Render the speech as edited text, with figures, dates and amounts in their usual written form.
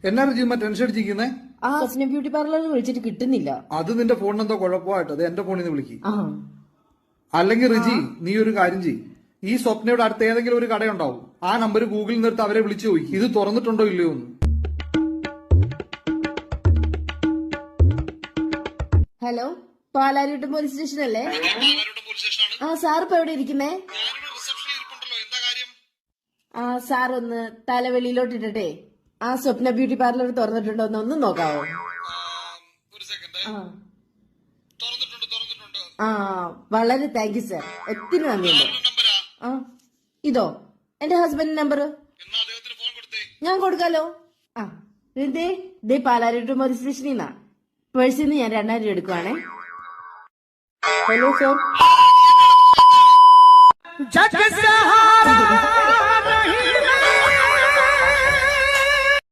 എന്നാ റിജിമ്മ ടെൻഷൻ അടിച്ചിരിക്കുന്നേ? ആ സ്വപ്ന ബ്യൂട്ടി പാർലറിൽ വിളിച്ചിട്ട് കിട്ടുന്നില്ല. അത് നിന്റെ ഫോണിനെന്തോ കുഴപ്പമായിട്ട് അത് എന്റെ ഫോണിൽ നിന്ന് വിളിക്കും. അല്ലെങ്കിൽ റിജി നീ ഒരു കാര്യം ചെയ്യും, ഈ സ്വപ്നയുടെ അടുത്ത് ഏതെങ്കിലും ഒരു കടയുണ്ടാവും, ആ നമ്പർ ഗൂഗിളിൽ നിർത്ത് അവരെ വിളിച്ചു പോയി ഇത് തുറന്നിട്ടുണ്ടോ ഇല്ലയോ എന്ന്. ഹലോ, പാലാരിവട്ടം പോലീസ് സ്റ്റേഷൻ അല്ലേ? ആ സാർ ഇപ്പൊ എവിടെ ഇരിക്കുന്നേ? ആ സാർ ഒന്ന് തലവെളിയിലോട്ട് ഇട്ടട്ടെ, ആ സ്വപ്ന ബ്യൂട്ടി പാർലർ തുറന്നിട്ടുണ്ടോ എന്ന് ഒന്ന് നോക്കാവോ? ആ വളരെ താങ്ക് യു സാർ, ഒത്തിരി നന്ദിയുണ്ട്. ആ ഇതോ എന്റെ ഹസ്ബൻഡിന്റെ നമ്പർ ഞാൻ കൊടുക്കാലോ. ആ ദേ പാലാരിവട്ടം പോലീസ് സ്റ്റേഷനിൽ നിന്നാ പേഴ്സിൽ നിന്ന് ഞാൻ 2000 രൂപ എടുക്കുവാണേ. Hello sir.